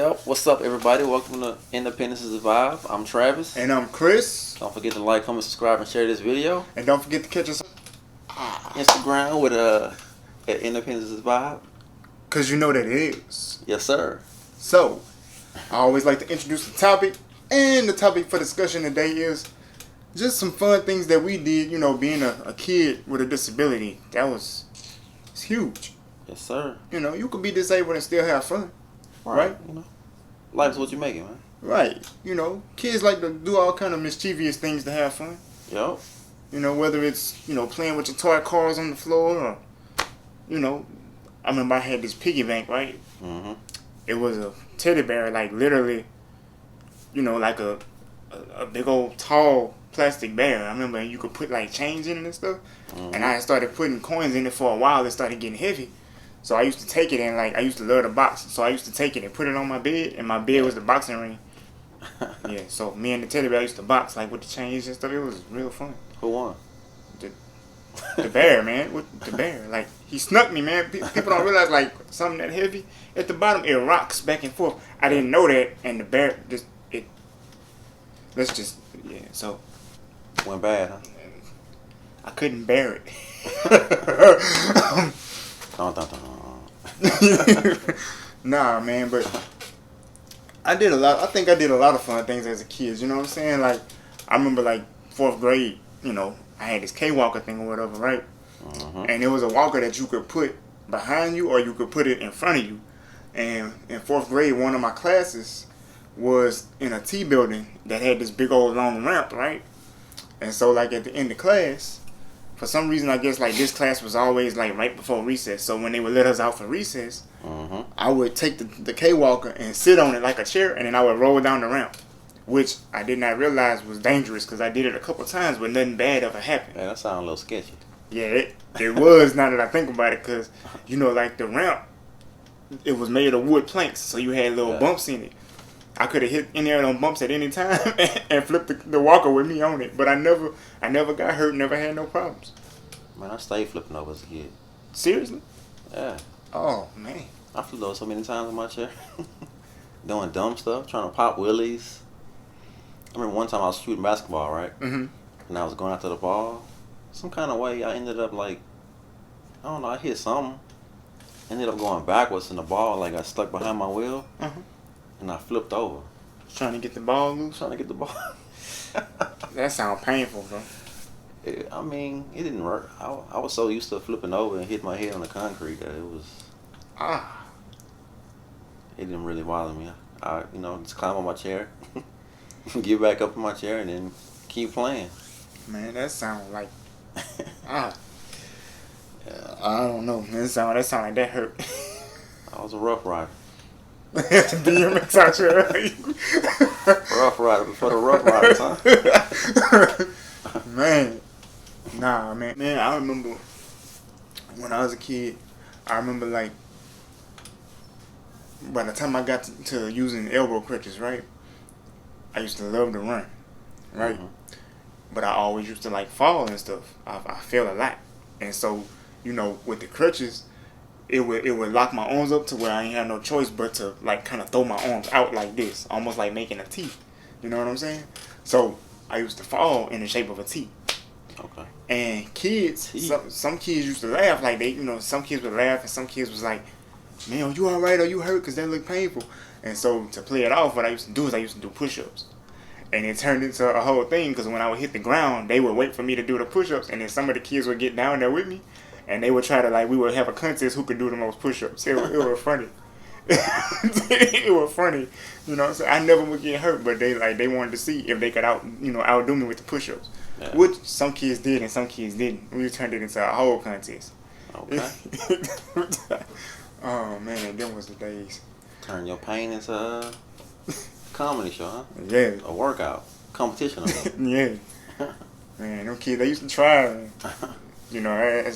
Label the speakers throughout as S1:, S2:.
S1: Yep, what's up, everybody? Welcome to Independence is a Vibe. I'm Travis.
S2: And I'm Chris.
S1: Don't forget to like, comment, subscribe, and share this video.
S2: And don't forget to catch us
S1: Instagram with at Independence is a Vibe.
S2: because you know that it is.
S1: Yes, sir.
S2: So, I always like to introduce the topic. And the topic for discussion today is just some fun things that we did, being a kid with a disability. It's huge.
S1: Yes, sir.
S2: You could be disabled and still have fun. Right?
S1: Life's what you make it, man.
S2: Right. Kids like to do all kind of mischievous things to have fun.
S1: Yup.
S2: Whether it's, playing with your toy cars on the floor or, I remember I had this piggy bank, right?
S1: Mm-hmm.
S2: It was a teddy bear, like literally, like a big old tall plastic bear. I remember you could put like change in it and stuff.
S1: Mm-hmm.
S2: And I started putting coins in it for a while. It started getting heavy. So I used to take it and I used to love the box. So I used to take it and put it on my bed, and my bed was the boxing ring. Yeah, so me and the teddy bear used to box like with the chains and stuff. It was real fun.
S1: Who won?
S2: The bear, man. With the bear. Like, he snuck me, man. People don't realize, like, something that heavy, at the bottom, it rocks back and forth. I didn't know that, and the bear so.
S1: Went bad, huh?
S2: I couldn't bear it.
S1: Dun, dun, dun.
S2: Nah, man, but I think I did a lot of fun things as a kid, you know what I'm saying? Like, I remember, like, 4th grade, I had this K-Walker thing or whatever, right?
S1: Mm-hmm.
S2: And it was a walker that you could put behind you or you could put it in front of you. And in 4th grade, one of my classes was in a T building that had this big old long ramp, right? And so, like, at the end of class, for some reason, I guess, like, this class was always, like, right before recess. So when they would let us out for recess,
S1: Mm-hmm.
S2: I would take the K-Walker and sit on it like a chair, and then I would roll down the ramp, which I did not realize was dangerous because I did it a couple times, but nothing bad ever happened.
S1: Yeah, that sounds a little sketchy.
S2: Yeah, it was, now that I think about it, because, like, the ramp, it was made of wood planks, so you had little bumps in it. I could have hit any of them bumps at any time and flipped the walker with me on it, but I never got hurt, never had no problems.
S1: Man, I stayed flipping over as a kid.
S2: Seriously?
S1: Yeah.
S2: Oh, man.
S1: I flipped over so many times in my chair. Doing dumb stuff, trying to pop willies. I remember one time I was shooting basketball, right?
S2: Mm-hmm.
S1: And I was going after the ball. Some kind of way I ended up like, I don't know, I hit something. Ended up going backwards and the ball like got stuck behind my wheel.
S2: Uh-huh.
S1: And I flipped over.
S2: Trying to get the ball loose?
S1: Trying to get the ball.
S2: That sounds painful, bro.
S1: It didn't work. I was so used to flipping over and hit my head on the concrete that it didn't really bother me. I just climb on my chair, get back up in my chair, and then keep playing.
S2: Man, that sounds like I don't know. Man, that sound like that hurt.
S1: I was a rough rider.
S2: DMX out here.
S1: Rough rider before the rough riders, huh?
S2: Man, nah, man. Man, I remember when I was a kid. I remember like by the time I got to using elbow crutches, right? I used to love to run, right?
S1: Mm-hmm.
S2: But I always used to like fall and stuff. I fell a lot, and so with the crutches, it would lock my arms up to where I ain't have no choice but to like kind of throw my arms out like this, almost like making a T. You know what I'm saying? So I used to fall in the shape of a T.
S1: Okay.
S2: And kids, some kids used to laugh like they, some kids would laugh and some kids was like, man, are you all right? Are you hurt? Because that look painful. And so to play it off, what I used to do is I used to do push-ups. And it turned into a whole thing because when I would hit the ground, they would wait for me to do the push-ups. And then some of the kids would get down there with me. And they would try to, we would have a contest who could do the most push-ups. It was funny. It was funny. So I never would get hurt, but they wanted to see if they could outdo me with the push-ups. Yeah. Which some kids did and some kids didn't. We turned it into a whole contest.
S1: Okay.
S2: Oh man, them was the days.
S1: Turn your pain into a comedy show, huh?
S2: Yeah.
S1: A workout. Competition.
S2: Yeah. Man, them kids, they used to try. That's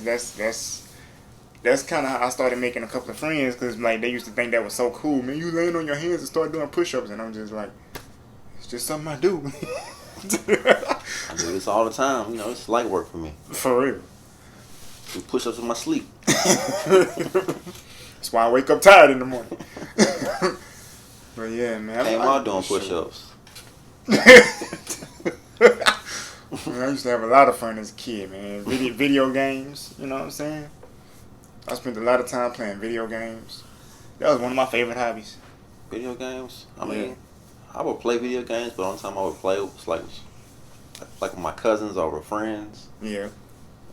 S2: kind of how I started making a couple of friends because they used to think that was so cool. Man, you laying on your hands and start doing push-ups, and I'm just like, it's just something I do.
S1: I do this all the time. It's light work for me.
S2: For real.
S1: Do push-ups in my sleep.
S2: That's why I wake up tired in the morning. But yeah, man.
S1: Came out doing push-ups.
S2: Man, I used to have a lot of fun as a kid, man. Video games, you know what I'm saying? I spent a lot of time playing video games. That was one of my favorite hobbies.
S1: Video games? I
S2: Yeah.
S1: mean, I would play video games, but the only time I would play was like with my cousins or with friends.
S2: Yeah.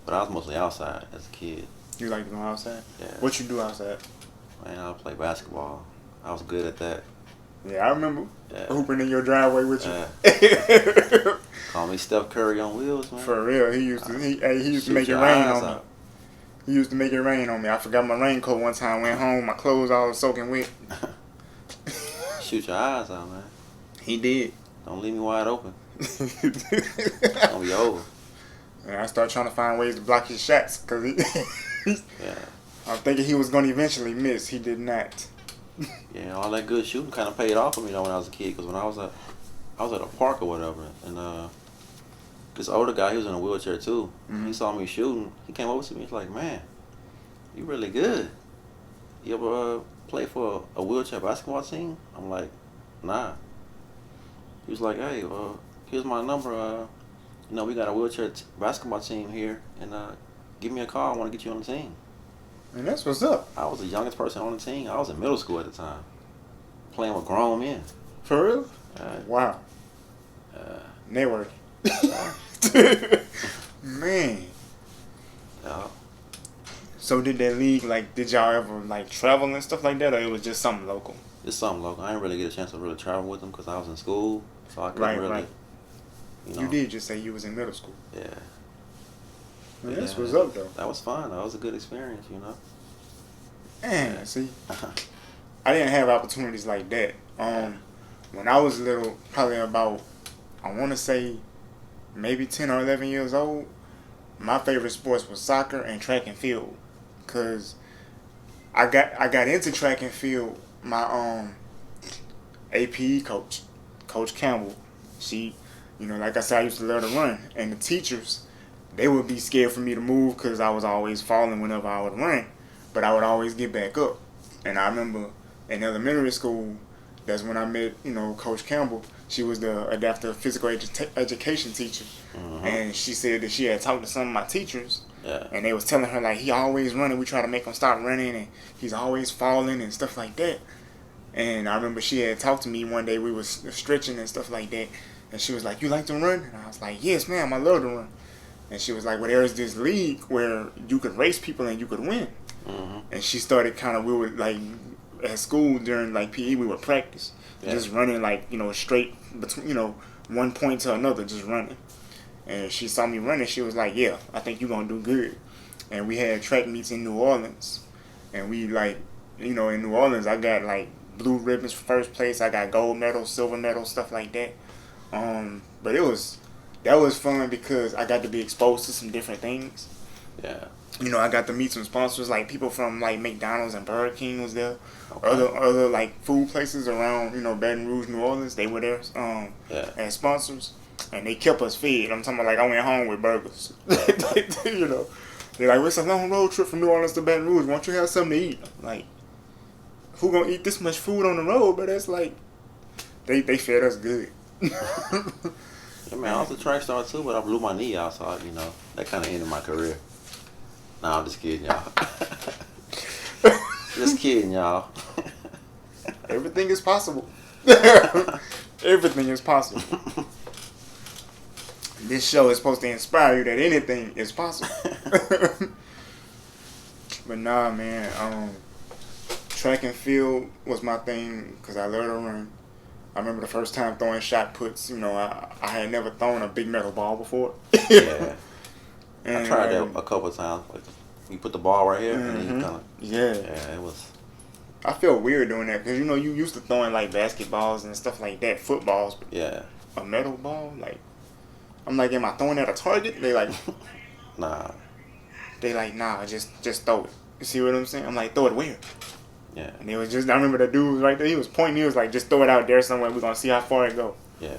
S1: But I was mostly outside as a kid.
S2: You like to go outside?
S1: Yeah.
S2: What you do outside?
S1: Man, I would play basketball. I was good at that.
S2: Yeah, I remember
S1: Yeah.
S2: hooping in your driveway with you.
S1: Call me Steph Curry on wheels, man.
S2: For real, he used to
S1: Shoot
S2: make it
S1: your
S2: rain
S1: eyes
S2: on me.
S1: out.
S2: He used to make it rain on me. I forgot my raincoat one time. Went home, my clothes all soaking wet.
S1: Shoot your eyes out, man.
S2: He did.
S1: Don't leave me wide open. It's gonna be over.
S2: And I started trying to find ways to block his shots because
S1: Yeah.
S2: I'm thinking he was going to eventually miss. He did not.
S1: Yeah, all that good shooting kind of paid off for me though when I was a kid. Cause when I was at a park or whatever, and this older guy, he was in a wheelchair too.
S2: Mhm.
S1: He saw me shooting. He came over to me. He's like, "Man, you really good. You ever play for a wheelchair basketball team?" I'm like, "Nah." He was like, "Hey, here's my number. We got a wheelchair basketball team here, and give me a call. I want to get you on the team."
S2: And that's what's up.
S1: I was the youngest person on the team. I was in middle school at the time, playing with grown men.
S2: For real?
S1: Uh,
S2: Wow. Network. Man.
S1: yeah.
S2: So did that league, did y'all ever, travel and stuff like that, or it was just something local?
S1: It's something local. I didn't really get a chance to really travel with them because I was in school, so I couldn't
S2: Right,
S1: really.
S2: right.
S1: You
S2: You did just say you was in middle school.
S1: Yeah.
S2: Man, that's
S1: Yeah.
S2: what's up, though.
S1: That was fun. That was a good experience,
S2: Man, see, I didn't have opportunities like that. When I was little, probably about, I want to say, maybe 10 or 11 years old, my favorite sports was soccer and track and field. Cause I got into track and field. My APE coach, Coach Campbell, she, like I said, I used to love to run, and the teachers, they would be scared for me to move because I was always falling whenever I would run, but I would always get back up. And I remember in elementary school, that's when I met, Coach Campbell. She was the adaptive physical education teacher, and she said that she had talked to some of my teachers,
S1: Yeah.
S2: and they was telling her he always running. We try to make him stop running, and he's always falling and stuff like that. And I remember she had talked to me one day. We was stretching and stuff like that, and she was like, "You like to run?" And I was like, "Yes, ma'am, I love to run." And she was like, "Well, there is this league where you could race people and you could win." And she started we would at school during PE, we would practice just running straight between one point to another, just running. And she saw me running. She was like, "Yeah, I think you're gonna do good." And we had track meets in New Orleans, and we in New Orleans, I got blue ribbons for first place. I got gold medals, silver medals, stuff like that. But that was fun because I got to be exposed to some different things.
S1: Yeah.
S2: I got to meet some sponsors, people from McDonald's and Burger King was there.
S1: Okay.
S2: Other food places around, Baton Rouge, New Orleans, they were there as sponsors. And they kept us fed. I'm talking about I went home with burgers. They're like, "It's a long road trip from New Orleans to Baton Rouge. Why don't you have something to eat?" I'm who gonna eat this much food on the road? But that's they fed us good.
S1: Yeah, man, I was a track star too, but I blew my knee out, so that kind of ended my career. Nah, I'm just kidding, y'all. Just kidding, y'all.
S2: Everything is possible. Everything is possible. This show is supposed to inspire you that anything is possible. But nah, man. Track and field was my thing because I love to run. I remember the first time throwing shot puts. I had never thrown a big metal ball before.
S1: Yeah.
S2: And
S1: I tried that a couple of times. You put the ball right here, and then you kind of.
S2: Yeah,
S1: it was.
S2: I feel weird doing that because you used to throwing basketballs and stuff like that, footballs. But
S1: Yeah.
S2: a metal ball, I'm am I throwing at a target? They
S1: Nah.
S2: they nah, just throw it. You see what I'm saying? I'm throw it where?
S1: Yeah.
S2: And it was just, I remember the dude was right there. He was pointing. He was just throw it out there somewhere. We're gonna see how far it go.
S1: Yeah.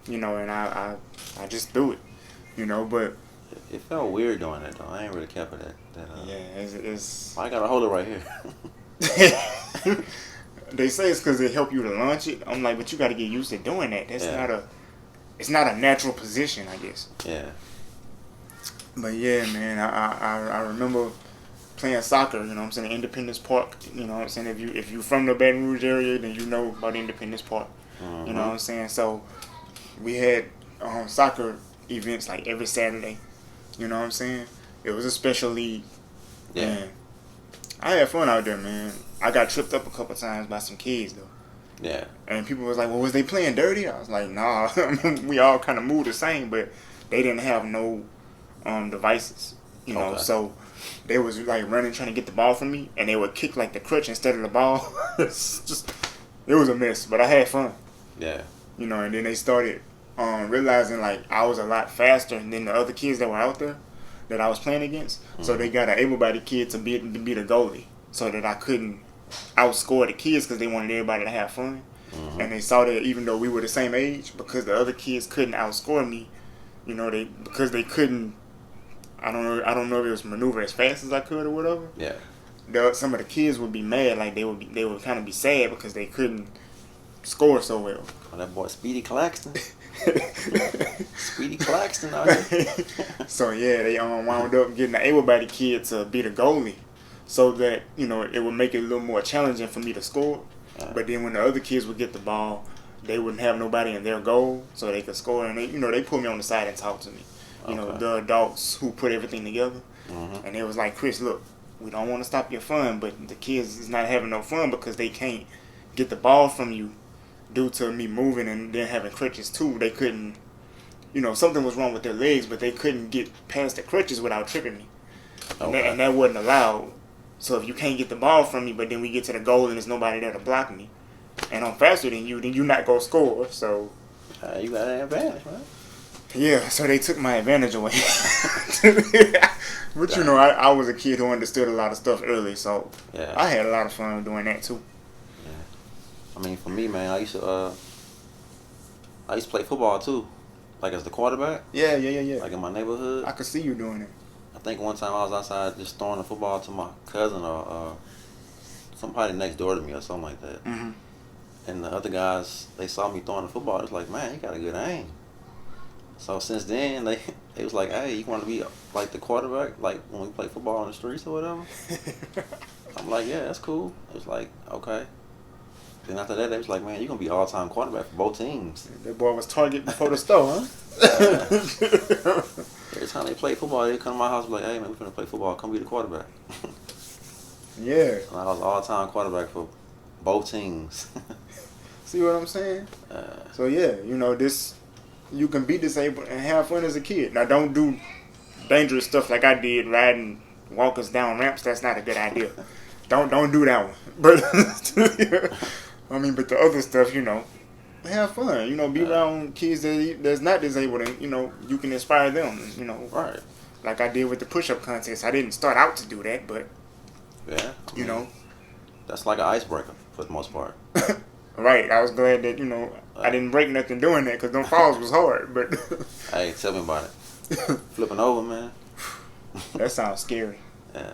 S2: And I just threw it. But
S1: It felt weird doing that though. I ain't really care for that.
S2: yeah, it's
S1: I gotta hold it right here.
S2: They say it's because they help you to launch it. I'm like, but you got to get used to doing that. That's
S1: Yeah.
S2: it's not a natural position, I guess.
S1: Yeah.
S2: But yeah, man, I remember playing soccer. You know what I'm saying? Independence Park. You know what I'm saying? If you from the Baton Rouge area, then you know about Independence Park.
S1: Mm-hmm.
S2: You know what I'm saying? So we had soccer events like every Saturday. You know what I'm saying? It was a special league.
S1: Yeah.
S2: And I had fun out there, man. I got tripped up a couple times by some kids though.
S1: Yeah.
S2: And people was like, well, was they playing dirty? I was like, nah. We all kind of moved the same, but they didn't have no devices, you know.
S1: Okay.
S2: So they was like running, trying to get the ball from me, and they would kick like the crutch instead of the ball. It was a mess, but I had fun,
S1: Yeah.
S2: you know. And then they started realizing like I was a lot faster than the other kids that were out there that I was playing against. Mm-hmm. So they got an able-bodied kid to be the goalie, so that I couldn't outscore the kids because they wanted everybody to have fun. Mm-hmm. And they saw that even though we were the same age, because the other kids couldn't outscore me, you know, because they couldn't. I don't know if it was maneuver as fast as I could or whatever.
S1: Yeah.
S2: Some of the kids would be mad, like they would kind of be sad because they couldn't score so well.
S1: Oh, that boy Speedy Claxton. Speedy Claxton out here.
S2: So yeah, they wound up getting the able-bodied kid to be the goalie, so that, you know, it would make it a little more challenging for me to score. But then when the other kids would get the ball, they wouldn't have nobody in their goal, so they could score. And they put me on the side and talked to me. You know, the adults who put everything together. Mm-hmm. And it was like, Chris, look, we don't want to stop your fun, but the kids is not having no fun because they can't get the ball from you due to me moving and then having crutches too. They couldn't, you know, something was wrong with their legs, but they couldn't get past the crutches without tripping me. Okay. And that wasn't allowed. So if you can't get the ball from me, but then we get to the goal and there's nobody there to block me, and I'm faster than you, then you not gonna score. So
S1: you got an advantage, man.
S2: Yeah, so they took my advantage away. But you know, I was a kid who understood a lot of stuff early, so yeah. I had a lot of fun doing that too.
S1: Yeah. I mean, for me, man, I used to play football too, like as the quarterback.
S2: Yeah.
S1: Like in my neighborhood.
S2: I could see you doing it.
S1: I think one time I was outside just throwing the football to my cousin or somebody next door to me or something like that. Mm-hmm. And the other guys, they saw me throwing the football. It was like, man, you got a good aim. So since then, they was like, hey, you want to be like the quarterback, like when we play football on the streets or whatever? I'm like, yeah, that's cool. It was like, okay. Then after that, they was like, man, you're going to be all-time quarterback for both teams.
S2: That boy was target before the store, huh?
S1: Every time they play football, they come to my house and be like, hey, man, we're going to play football. Come be the quarterback.
S2: Yeah.
S1: And I was all-time quarterback for both teams.
S2: See what I'm saying? So, yeah, you know, you can be disabled and have fun as a kid. Now, don't do dangerous stuff like I did, riding walkers down ramps. That's not a good idea. Don't do that one. But I mean, but the other stuff, you know, have fun. You know, be around kids that's not disabled, and you know, you can inspire them. You know,
S1: right?
S2: Like I did with the push-up contest. I didn't start out to do that, but
S1: yeah,
S2: you know,
S1: that's like an icebreaker for the most part.
S2: Right. I was glad that, you know, I didn't break nothing doing that because them falls was hard. But
S1: hey, tell me about it. Flipping over, man.
S2: That sounds scary.
S1: Yeah.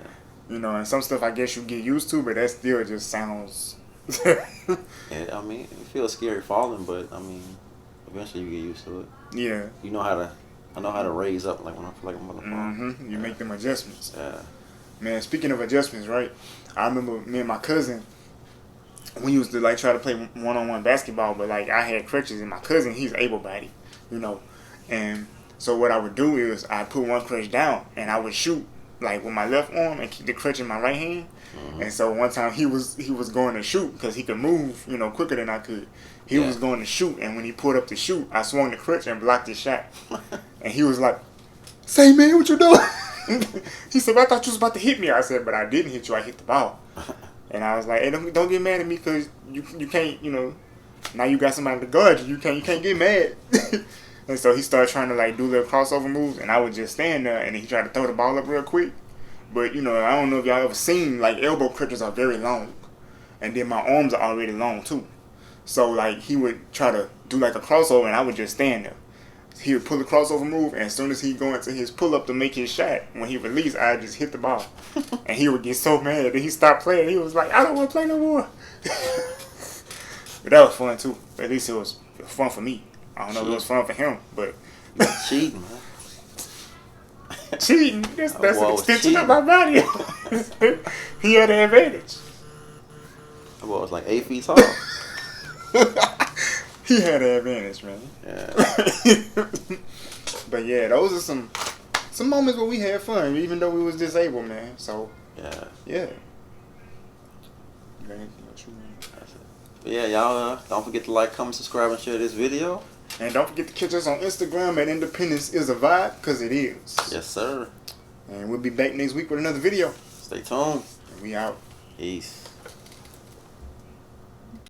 S2: You know, and some stuff I guess you get used to, but that still just sounds.
S1: Yeah, I mean, it feels scary falling, but I mean, eventually you get used to it.
S2: Yeah.
S1: You know I know how to raise up like when I feel like I'm gonna fall.
S2: Mm-hmm. You make them adjustments.
S1: Yeah.
S2: Man, speaking of adjustments, right? I remember me and my cousin, we used to like try to play one-on-one basketball, but like I had crutches and my cousin, he's able-bodied, you know. And so what I would do is I'd put one crutch down and I would shoot like with my left arm and keep the crutch in my right hand. Mm-hmm. And so one time he was going to shoot because he could move, you know, quicker than I could. He was going to shoot, and when he pulled up to shoot, I swung the crutch and blocked his shot. And he was like, "Say, man, what you doing?" He said, "I thought you was about to hit me." I said, "But I didn't hit you. I hit the ball." And I was like, "Hey, don't get mad at me because you can't, you know, now you got somebody to guard you. You can't get mad." And so he started trying to like do little crossover moves, and I would just stand there, and he tried to throw the ball up real quick. But you know, I don't know if y'all ever seen, like, elbow crutches are very long, and then my arms are already long too. So like he would try to do like a crossover, and I would just stand there. He would pull a crossover move, and as soon as he go into his pull up to make his shot, when he released, I just hit the ball, and he would get so mad that he stopped playing. He was like, "I don't want to play no more." But that was fun too. At least it was fun for me. I don't know if it was fun for him, but
S1: Cheating, man.
S2: cheating. That's an
S1: Well,
S2: extension of
S1: cheating.
S2: my body. He had an advantage.
S1: That boy was like 8 feet tall.
S2: He had an advantage, man.
S1: Yeah.
S2: But yeah, those are some moments where we had fun, even though we was disabled, man. So
S1: Yeah.
S2: yeah.
S1: That's it. But yeah, y'all don't forget to like, comment, subscribe, and share this video.
S2: And don't forget to catch us on Instagram at Independence is a Vibe, because it is.
S1: Yes, sir.
S2: And we'll be back next week with another video.
S1: Stay tuned.
S2: And we out.
S1: Peace.